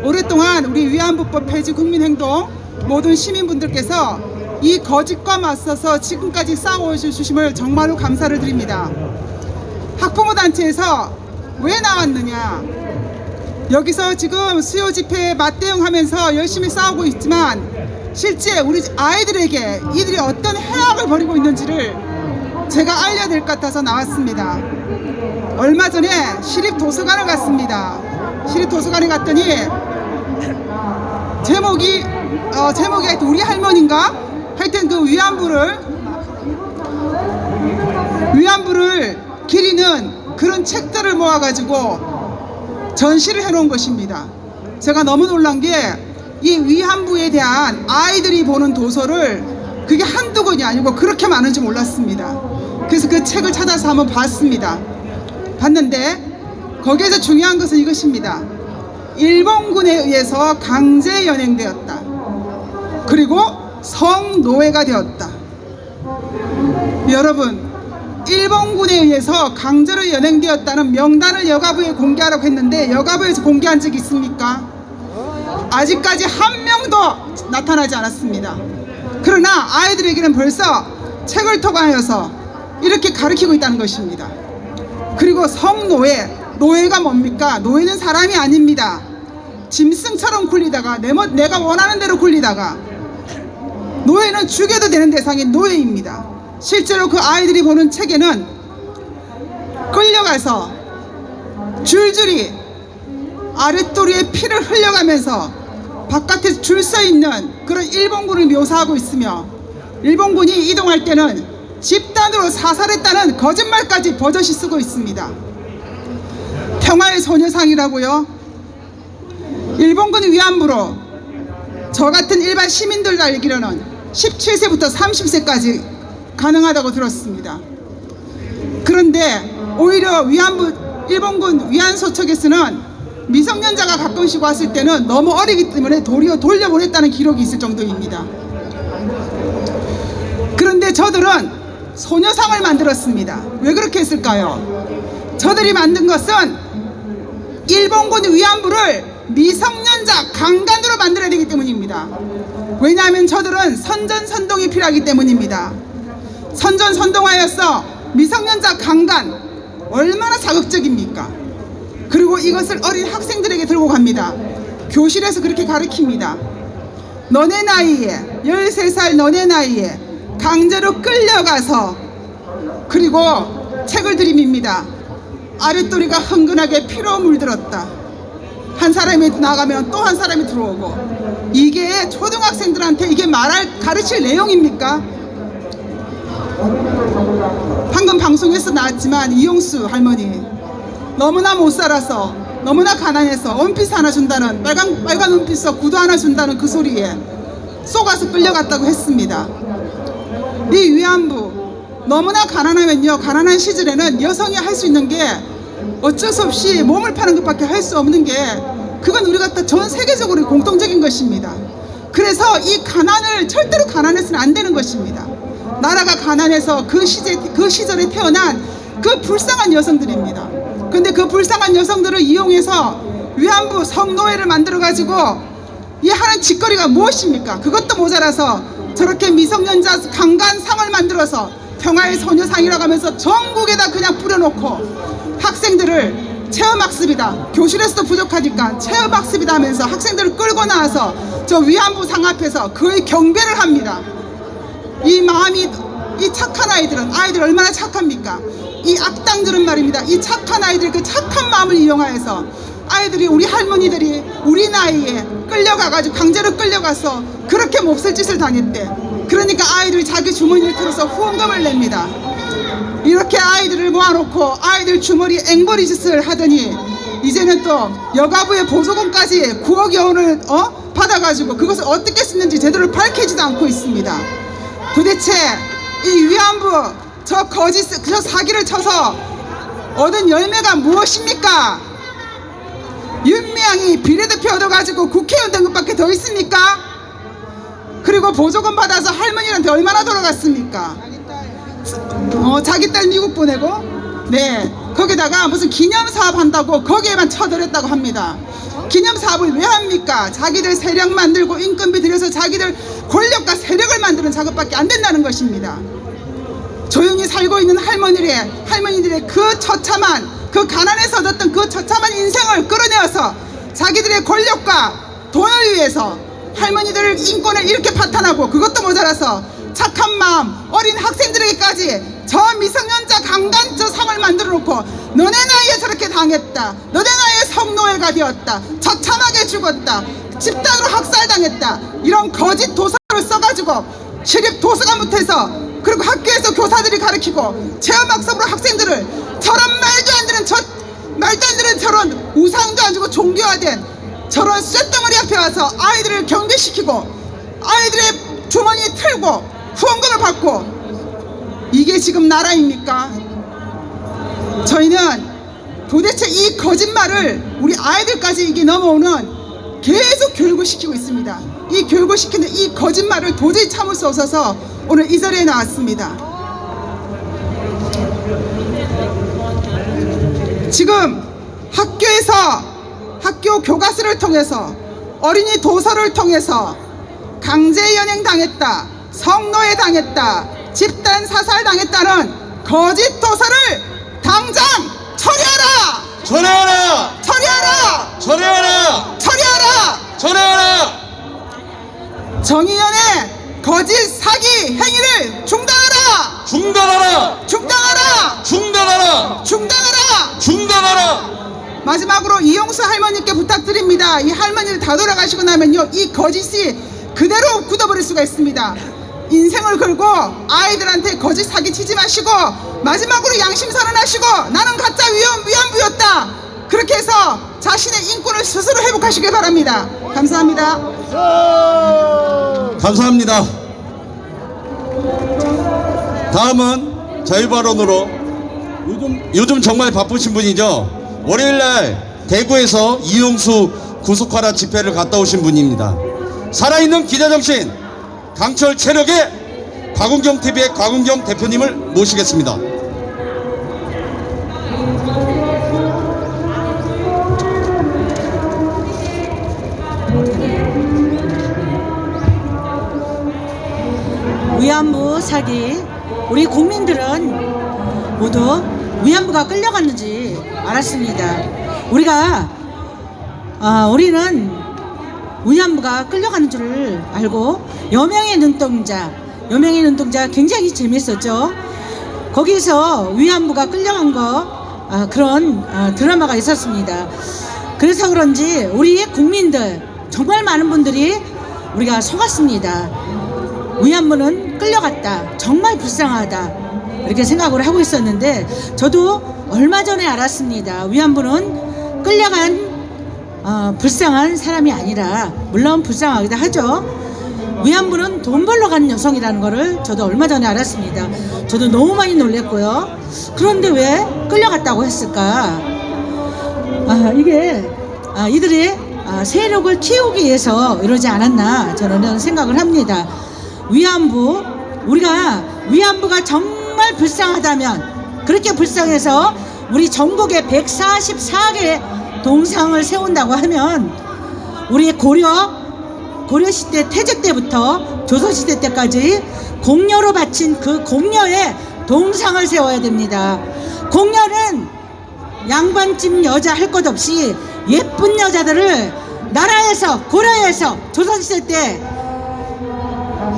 I: 오랫동안 우리 위안부법 폐지 국민행동 모든 시민분들께서 이 거짓과 맞서서 지금까지 싸워주심을 정말로 감사를 드립니다. 학부모 단체에서 왜 나왔느냐? 여기서 지금 수요 집회에 맞대응하면서 열심히 싸우고 있지만 실제 우리 아이들에게 이들이 어떤 해악을 벌이고 있는지를 제가 알려야 될 것 같아서 나왔습니다. 얼마 전에 시립도서관을 갔습니다. 시립도서관에 갔더니 제목이 하여튼 우리 할머니인가? 하여튼 그 위안부를 기리는 그런 책들을 모아가지고 전시를 해놓은 것입니다. 제가 너무 놀란 게 이 위안부에 대한 아이들이 보는 도서를 그게 한두 권이 아니고 그렇게 많은지 몰랐습니다. 그래서 그 책을 찾아서 한번 봤습니다. 봤는데 거기에서 중요한 것은 이것입니다. 일본군에 의해서 강제 연행되었다. 그리고 성노예가 되었다. 여러분, 일본군에 의해서 강제로 연행되었다는 명단을 여가부에 공개하라고 했는데 여가부에서 공개한 적이 있습니까? 아직까지 한 명도 나타나지 않았습니다. 그러나 아이들에게는 벌써 책을 통하여서 이렇게 가르치고 있다는 것입니다. 그리고 성노예, 노예가 뭡니까? 노예는 사람이 아닙니다. 짐승처럼 굴리다가 내가 원하는 대로 굴리다가 노예는 죽여도 되는 대상이 노예입니다. 실제로 그 아이들이 보는 책에는 끌려가서 줄줄이 아랫도리에 피를 흘려가면서 바깥에 줄 서 있는 그런 일본군을 묘사하고 있으며 일본군이 이동할 때는 집단으로 사살했다는 거짓말까지 버젓이 쓰고 있습니다. 평화의 소녀상이라고요? 일본군 위안부로 저 같은 일반 시민들 알기로는 17세부터 30세까지 가능하다고 들었습니다. 그런데 오히려 일본군 위안소책에서는 미성년자가 가끔씩 왔을 때는 너무 어리기 때문에 도리어 돌려보냈다는 기록이 있을 정도입니다. 그런데 근데 저들은 소녀상을 만들었습니다. 왜 그렇게 했을까요? 저들이 만든 것은 일본군 위안부를 미성년자 강간으로 만들어야 되기 때문입니다. 왜냐하면 저들은 선전선동이 필요하기 때문입니다. 선전선동하여서 미성년자 강간, 얼마나 자극적입니까? 그리고 이것을 어린 학생들에게 들고 갑니다. 교실에서 그렇게 가르칩니다. 너네 나이에, 13살 너네 나이에 강제로 끌려가서, 그리고 책을 들이밉니다. 아랫도리가 흥건하게 피로 물들었다. 한 사람이 나가면 또 한 사람이 들어오고. 이게 초등학생들한테 이게 가르칠 내용입니까? 방금 방송에서 나왔지만 이용수 할머니 너무나 못 살아서, 너무나 가난해서 원피스 하나 준다는, 빨간 원피스 구두 하나 준다는 그 소리에 속아서 끌려갔다고 했습니다. 이 위안부 너무나 가난하면요, 가난한 시절에는 여성이 할 수 있는 게 어쩔 수 없이 몸을 파는 것밖에 할 수 없는 게, 그건 우리가 다 전 세계적으로 공통적인 것입니다. 그래서 이 가난을 절대로 가난해서는 안 되는 것입니다. 나라가 가난해서 그 시절에 태어난 그 불쌍한 여성들입니다. 근데 그 불쌍한 여성들을 이용해서 위안부 성노예를 만들어가지고 이 하는 짓거리가 무엇입니까? 그것도 모자라서 저렇게 미성년자 강간상을 만들어서 평화의 소녀상이라고 하면서 전국에다 그냥 뿌려놓고 학생들을 체험학습이다, 교실에서도 부족하니까 체험학습이다 하면서 학생들을 끌고 나와서 저 위안부 상 앞에서 거의 경배를 합니다. 이 마음이, 이 착한 아이들 얼마나 착합니까? 이 악당들은 말입니다. 이 착한 아이들, 그 착한 마음을 이용하여서 아이들이, 우리 할머니들이 우리 나이에 끌려가가지고 강제로 끌려가서 그렇게 몹쓸 짓을 당했대. 그러니까 아이들이 자기 주머니를 털어서 후원금을 냅니다. 이렇게 아이들을 모아놓고 아이들 주머니 앵벌이 짓을 하더니 이제는 또 여가부의 보조금까지 9억여 원을 받아가지고 그것을 어떻게 쓰는지 제대로 밝히지도 않고 있습니다. 도대체 이 위안부 저 사기를 쳐서 얻은 열매가 무엇입니까? 윤미향이 비례대표 얻어가지고 국회의원 된 것밖에 더 있습니까? 그리고 보조금 받아서 할머니한테 얼마나 돌아갔습니까? 자기 딸 미국 보내고, 네, 거기다가 무슨 기념사업 한다고 거기에만 쳐들였다고 합니다. 기념사업을 왜 합니까? 자기들 세력 만들고 인건비 들여서 자기들 권력과 세력을 만드는 작업밖에 안 된다는 것입니다. 조용히 살고 있는 할머니들의 그 처참한, 그 가난에서 얻었던 그 처참한 인생을 끌어내어서 자기들의 권력과 돈을 위해서 할머니들 인권을 이렇게 파탄하고, 그것도 모자라서 착한 마음 어린 학생들에게까지 저 미성년자 강간 저 상을 만들어 놓고 너네 나이에 저렇게 당했다, 너네 나이에 성노예가 되었다, 처참하게 죽었다, 집단으로 학살당했다, 이런 거짓 도서를 써가지고 시립 도서관부터 그리고 학교에서 교사들이 가르치고 체험학습으로 학생들을 저런 말도 안 되는 저런 우상도 안 주고 종교화된 저런 쇳덩어리 앞에 와서 아이들을 경배시키고 아이들의 주머니 틀고 후원금을 받고, 이게 지금 나라입니까? 저희는 도대체 이 거짓말을 우리 아이들까지 이게 넘어오는 계속 교육을 시키고 있습니다. 이 교육을 시키는 이 거짓말을 도저히 참을 수 없어서 오늘 이 자리에 나왔습니다. 지금 학교 교과서를 통해서, 어린이 도서를 통해서 강제 연행 당했다, 성노예 당했다, 집단 사살 당했다는 거짓 도서를 당장 처리하라!
D: 처리하라!
I: 처리하라!
D: 처리하라!
I: 처리하라!
D: 처리하라!
I: 정의연의 거짓 사기 행위를 중단하라!
D: 중단하라!
I: 중단하라!
D: 중단하라!
I: 중단하라!
D: 중단하라!
I: 마지막으로 이용수 할머니께 부탁드립니다. 이 할머니를 다 돌아가시고 나면요, 이 거짓이 그대로 굳어버릴 수가 있습니다. 인생을 걸고 아이들한테 거짓 사기 치지 마시고 마지막으로 양심 선언하시고 나는 가짜 위안부였다, 그렇게 해서 자신의 인권을 스스로 회복하시길 바랍니다. 감사합니다.
E: 감사합니다. 다음은 저희 발언으로 요즘 정말 바쁘신 분이죠. 월요일날 대구에서 이용수 구속하라 집회를 갔다 오신 분입니다. 살아있는 기자정신, 강철 체력에 곽은경TV의 곽은경 대표님을 모시겠습니다.
H: 위안부 사기, 우리 국민들은 모두 위안부가 끌려갔는지 알았습니다. 우리는 위안부가 끌려가는 줄을 알고 여명의 눈동자 굉장히 재밌었죠. 거기서 위안부가 끌려간 그런 드라마가 있었습니다. 그래서 그런지 우리 국민들 정말 많은 분들이 우리가 속았습니다. 위안부는 끌려갔다, 정말 불쌍하다, 이렇게 생각을 하고 있었는데 저도 얼마 전에 알았습니다. 위안부는 끌려간 불쌍한 사람이 아니라, 물론 불쌍하기도 하죠. 위안부는 돈 벌러 간 여성이라는 거를 저도 얼마 전에 알았습니다. 저도 너무 많이 놀랬고요. 그런데 왜 끌려갔다고 했을까? 이들이 세력을 키우기 위해서 이러지 않았나, 저는 생각을 합니다. 위안부가 정말 불쌍하다면, 그렇게 불쌍해서 우리 전국에 144개 동상을 세운다고 하면, 우리 고려시대 태제 때부터 조선시대 때까지 공녀로 바친 그 공녀의 동상을 세워야 됩니다. 공녀는 양반집 여자 할 것 없이 예쁜 여자들을 나라에서, 고려에서 조선시대 때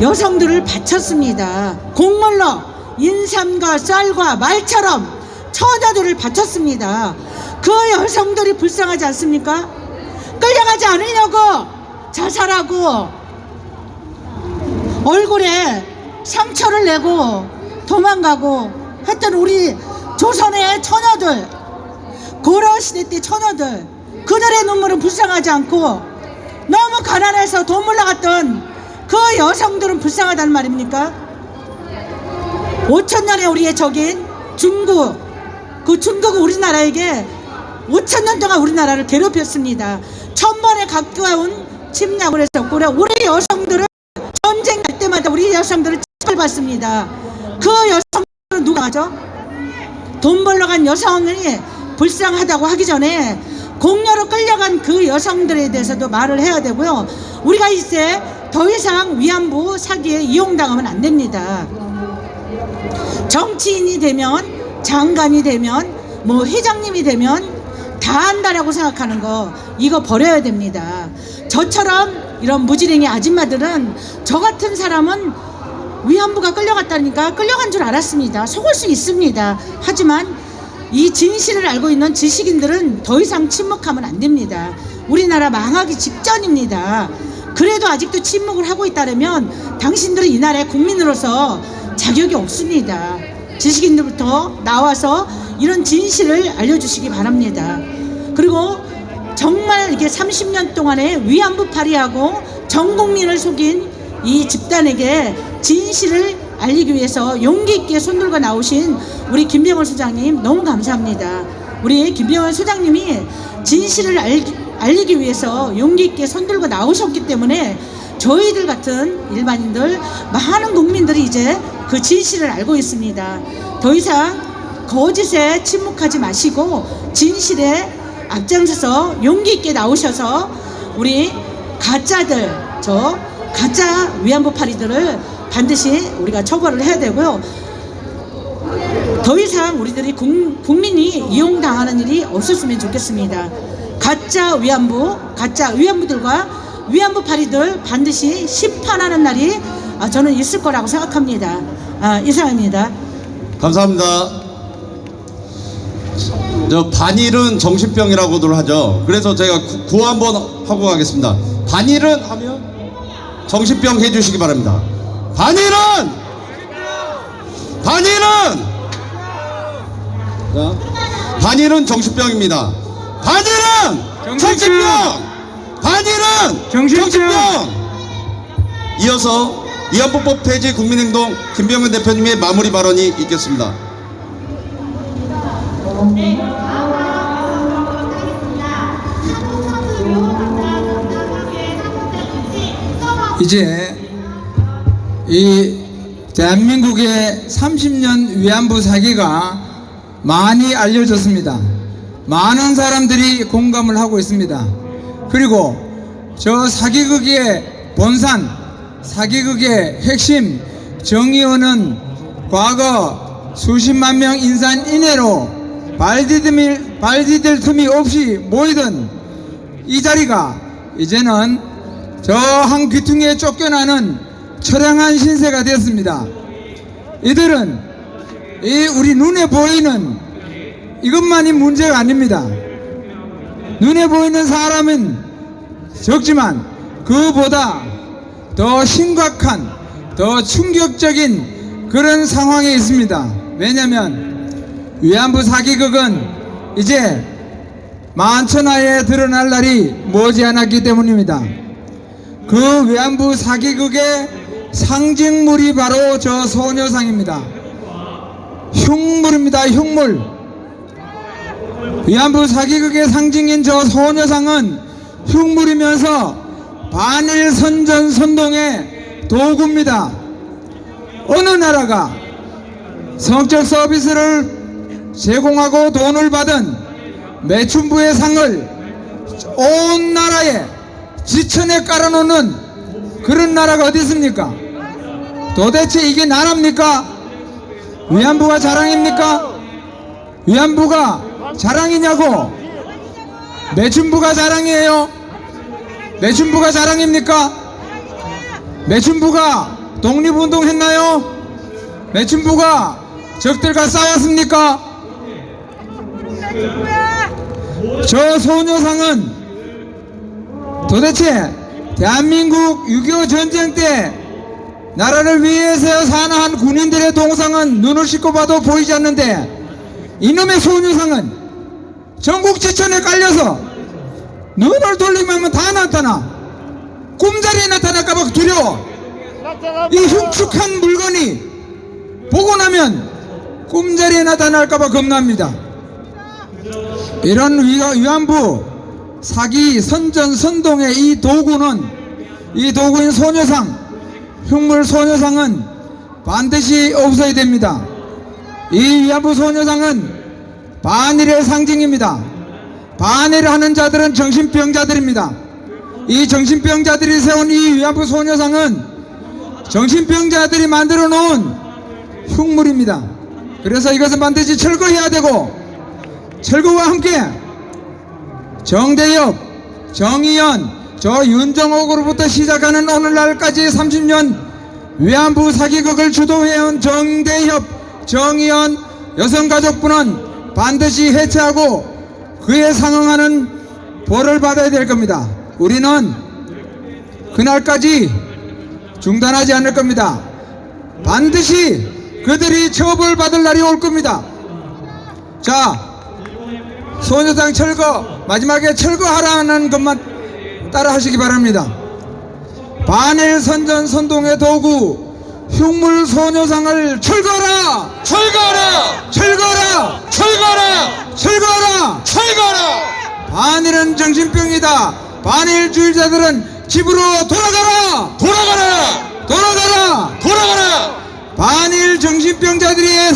H: 여성들을 바쳤습니다. 곡물로 인삼과 쌀과 말처럼 처녀들을 바쳤습니다. 그 여성들이 불쌍하지 않습니까? 끌려가지 않으려고 자살하고 얼굴에 상처를 내고 도망가고 했던 우리 조선의 처녀들, 고려시대 때 처녀들, 그들의 눈물은 불쌍하지 않고 너무 가난해서 돈 몰라갔던 그 여성들은 불쌍하다는 말입니까? 5천년의 우리의 적인 중국, 그 중국은 우리나라에게 5천년 동안 우리나라를 괴롭혔습니다. 1000번에 가까운 침략을 했었고, 우리 여성들은 전쟁 갈 때마다 우리 여성들을 처벌받습니다. 그 여성들은 누가 하죠? 돈 벌러 간 여성이 불쌍하다고 하기 전에 공녀로 끌려간 그 여성들에 대해서도 말을 해야 되고요. 우리가 이제 더 이상 위안부 사기에 이용당하면 안 됩니다. 정치인이 되면, 장관이 되면, 회장님이 되면 다 한다라고 생각하는 거, 이거 버려야 됩니다. 저처럼 이런 무지랭이 아줌마들은, 저 같은 사람은 위안부가 끌려갔다니까 끌려간 줄 알았습니다. 속을 수 있습니다. 하지만 이 진실을 알고 있는 지식인들은 더 이상 침묵하면 안 됩니다. 우리나라 망하기 직전입니다. 그래도 아직도 침묵을 하고 있다면 당신들은 이 나라의 국민으로서 자격이 없습니다. 지식인들부터 나와서 이런 진실을 알려주시기 바랍니다. 그리고 정말 이게 30년 동안에 위안부 파리하고 전 국민을 속인 이 집단에게 진실을 알리기 위해서 용기 있게 손 들고 나오신 우리 김병헌 소장님 너무 감사합니다. 우리 김병헌 소장님이 진실을 알리기 위해서 용기 있게 손 들고 나오셨기 때문에 저희들 같은 일반인들, 많은 국민들이 이제 그 진실을 알고 있습니다. 더 이상 거짓에 침묵하지 마시고 진실에 앞장서서 용기 있게 나오셔서 우리 가짜들, 저 가짜 위안부 파리들을 반드시 우리가 처벌을 해야 되고요. 더 이상 우리들이 국민이 이용당하는 일이 없었으면 좋겠습니다. 가짜 위안부들과 위안부 파리들 반드시 심판하는 날이 저는 있을 거라고 생각합니다. 이상입니다.
E: 감사합니다. 반일은 정신병이라고들 하죠. 그래서 제가 구호 한번 하고 가겠습니다. 반일은 하면 정신병 해주시기 바랍니다. 반일은 정신병입니다. 반일은 정신병! 반일은 정신병! 이어서 위안부법 폐지 국민행동 김병헌 대표님의 마무리 발언이 있겠습니다.
C: 이제 이 대한민국의 30년 위안부 사기가 많이 알려졌습니다. 많은 사람들이 공감을 하고 있습니다. 그리고 저 사기극의 본산, 사기극의 핵심 정의원은 과거 수십만 명 인산 인해로 발디딜 틈이 없이 모이던 이 자리가 이제는 저 한 귀퉁이에 쫓겨나는 처량한 신세가 되었습니다. 이들은 이 우리 눈에 보이는 이것만이 문제가 아닙니다. 눈에 보이는 사람은 적지만 그보다 더 심각한, 더 충격적인 그런 상황에 있습니다. 왜냐하면 위안부 사기극은 이제 만천하에 드러날 날이 머지않았기 때문입니다. 그 위안부 사기극의 상징물이 바로 저 소녀상입니다. 흉물입니다. 흉물. 위안부 사기극의 상징인 저 소녀상은 흉물이면서 반일 선전선동의 도구입니다. 어느 나라가 성적 서비스를 제공하고 돈을 받은 매춘부의 상을 온 나라에 지천에 깔아놓는 그런 나라가 어디 있습니까? 도대체 이게 나라입니까? 위안부가 자랑입니까? 위안부가 자랑이냐고? 매춘부가 자랑이에요? 매춘부가 자랑입니까? 매춘부가 독립운동 했나요? 매춘부가 적들과 싸웠습니까? 저 소녀상은 도대체 대한민국 6.25 전쟁 때 나라를 위해서 산화한 군인들의 동상은 눈을 씻고 봐도 보이지 않는데 이놈의 소녀상은 전국 지천에 깔려서 눈을 돌리면 하면 다 나타나. 꿈자리에 나타날까봐 두려워. 이 흉측한 물건이 보고 나면 꿈자리에 나타날까봐 겁납니다. 이런 위안부 사기 선전선동의 이 도구인 소녀상, 흉물 소녀상은 반드시 없어야 됩니다. 이 위안부 소녀상은 반일의 상징입니다. 반일을 하는 자들은 정신병자들입니다. 이 정신병자들이 세운 이 위안부 소녀상은 정신병자들이 만들어 놓은 흉물입니다. 그래서 이것은 반드시 철거해야 되고, 철거와 함께 정대협, 정의연, 저 윤정옥으로부터 시작하는 오늘날까지 30년 위안부 사기극을 주도해온 정대협, 정의연, 여성가족부는 반드시 해체하고 그에 상응하는 벌을 받아야 될 겁니다. 우리는 그날까지 중단하지 않을 겁니다. 반드시 그들이 처벌받을 날이 올 겁니다. 자, 소녀상 철거, 마지막에 철거하라는 것만 따라 하시기 바랍니다. 반일 선전선동의 도구 흉물 소녀상을 철거하라!
D: 철거하라!
C: 철거하라!
D: 철거하라!
C: 철거하라!
D: 철거하라!
C: 반일은 정신병이다. 반일주의자들은 집으로 돌아가라!
D: 돌아가라!
C: 돌아가라!
D: 돌아가라!
C: 반일 정신병자들의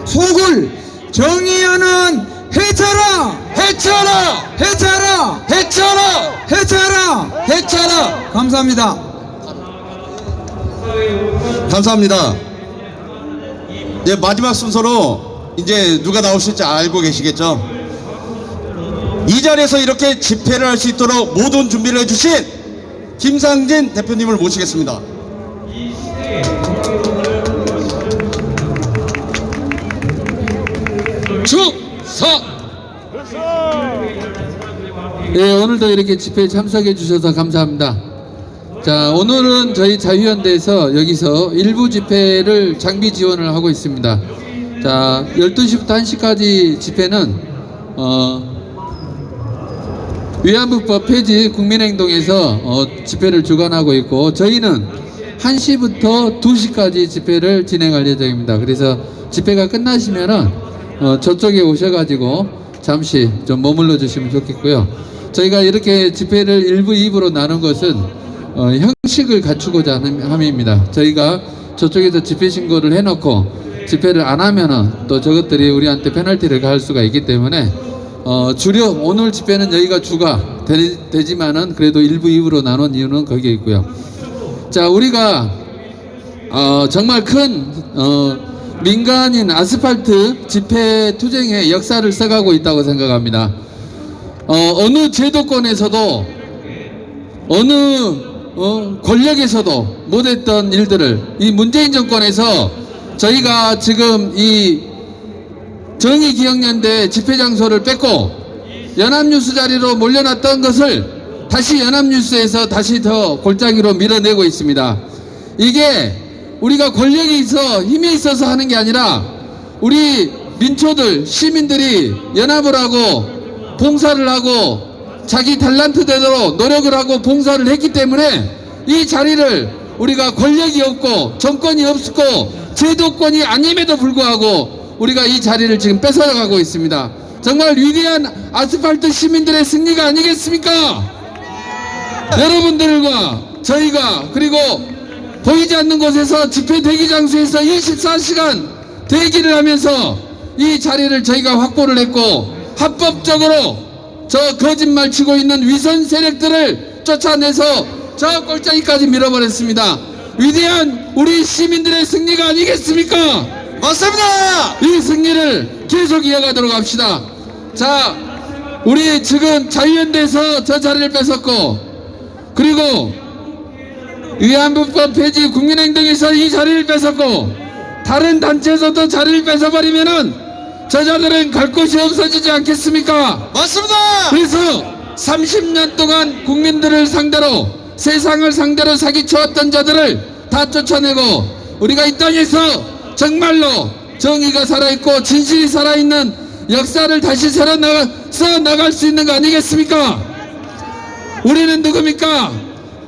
C: 속을 정의하는 해체하라!
D: 해체하라!
C: 해체하라!
D: 해체하라!
C: 해체하라!
D: 해체하라!
C: 감사합니다.
E: 감사합니다. 네, 마지막 순서로 이제 누가 나오실지 알고 계시겠죠? 이 자리에서 이렇게 집회를 할 수 있도록 모든 준비를 해주신 김상진 대표님을 모시겠습니다.
D: 축사!
J: 네, 오늘도 이렇게 집회에 참석해 주셔서 감사합니다. 자, 오늘은 저희 자유연대에서 여기서 일부 집회를 장비 지원을 하고 있습니다. 자, 12시부터 1시까지 집회는 위안부법 폐지 국민행동에서 집회를 주관하고 있고, 저희는 1시부터 2시까지 집회를 진행할 예정입니다. 그래서 집회가 끝나시면은 저쪽에 오셔가지고 잠시 좀 머물러 주시면 좋겠고요. 저희가 이렇게 집회를 1부, 2부로 나눈 것은 형식을 갖추고자 하는 함입니다. 저희가 저쪽에서 집회 신고를 해놓고 집회를 안 하면은 또 저것들이 우리한테 페널티를 가할 수가 있기 때문에 주력 오늘 집회는 여기가 주가 되지만은 그래도 1부 2부로 나눈 이유는 거기에 있고요. 자, 우리가 정말 큰 민간인 아스팔트 집회 투쟁의 역사를 써가고 있다고 생각합니다. 어느 제도권에서도 어느 권력에서도 못했던 일들을 이 문재인 정권에서 저희가 지금 이 정의기억연대 집회 장소를 뺏고 연합뉴스 자리로 몰려놨던 것을 다시 연합뉴스에서 다시 더 골짜기로 밀어내고 있습니다. 이게 우리가 권력이 있어 힘이 있어서 하는 게 아니라 우리 민초들 시민들이 연합을 하고 봉사를 하고 자기 탤런트대로 노력을 하고 봉사를 했기 때문에 이 자리를 우리가 권력이 없고 정권이 없고 제도권이 아님에도 불구하고 우리가 이 자리를 지금 뺏어가고 있습니다. 정말 위대한 아스팔트 시민들의 승리가 아니겠습니까? 여러분들과 저희가 그리고 보이지 않는 곳에서 집회 대기 장소에서 24시간 대기를 하면서 이 자리를 저희가 확보를 했고 합법적으로 저 거짓말 치고 있는 위선 세력들을 쫓아내서 저 꼴짜기까지 밀어버렸습니다. 위대한 우리 시민들의 승리가 아니겠습니까?
D: 맞습니다.
J: 이 승리를 계속 이어가도록 합시다. 자, 우리 지금 자유연대에서 저 자리를 뺏었고 그리고 위안부법 폐지 국민행동에서 이 자리를 뺏었고 다른 단체에서도 자리를 뺏어버리면은 저자들은 갈 곳이 없어지지 않겠습니까?
D: 맞습니다.
J: 그래서 30년 동안 국민들을 상대로 세상을 상대로 사기쳐왔던 자들을 다 쫓아내고 우리가 이 땅에서 정말로 정의가 살아있고 진실이 살아있는 역사를 다시 써 나갈 수 있는 거 아니겠습니까? 우리는 누굽니까?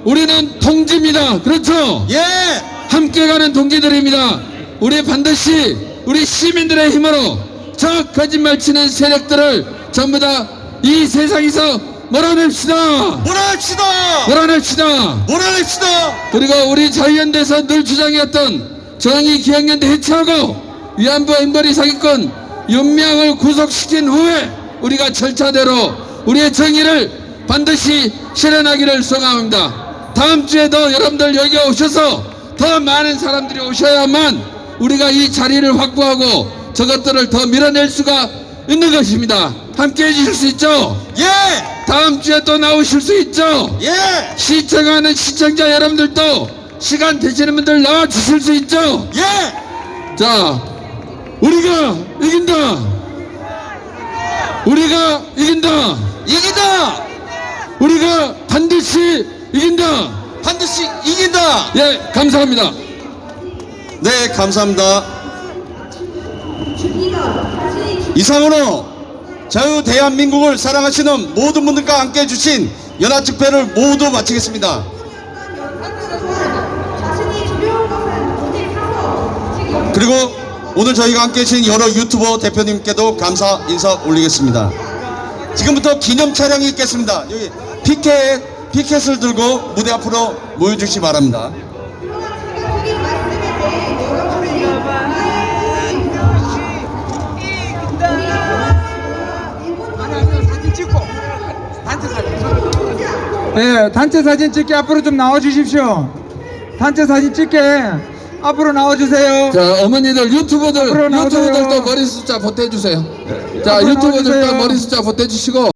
J: 우리는 동지입니다. 그렇죠?
D: 예.
J: 함께 가는 동지들입니다. 우리 반드시 우리 시민들의 힘으로 저 거짓말 치는 세력들을 전부 다 이 세상에서 몰아냅시다.
D: 몰아냅시다.
J: 그리고 우리 자유연대에서 늘 주장했던 정의기억연대 해체하고 위안부 엠버리 사기꾼 윤명을 구속시킨 후에 우리가 절차대로 우리의 정의를 반드시 실현하기를 소감합니다. 다음 주에도 여러분들 여기 오셔서 더 많은 사람들이 오셔야만 우리가 이 자리를 확보하고 저것들을 더 밀어낼 수가 있는 것입니다. 함께 해주실 수 있죠?
D: 예.
J: 다음 주에 또 나오실 수 있죠?
D: 예.
J: 시청하는 시청자 여러분들도 시간 되시는 분들 나와 주실 수 있죠?
D: 예.
J: 자, 우리가 이긴다. 우리가 반드시 이긴다. 예, 감사합니다.
E: 네, 감사합니다. 이상으로 자유 대한민국을 사랑하시는 모든 분들과 함께 해주신 연합집회를 모두 마치겠습니다. 그리고 오늘 저희가 함께 해주신 여러 유튜버 대표님께도 감사 인사 올리겠습니다. 지금부터 기념 촬영이 있겠습니다. 여기 피켓을 들고 무대 앞으로 모여주시기 바랍니다.
C: 네, 단체 사진 찍기 앞으로 좀 나와 주십시오. 단체 사진 찍게 앞으로 나와 주세요.
J: 자, 어머니들 유튜버들도 머리 숫자 보태주세요. 자, 유튜버들도 머리 숫자 보태주시고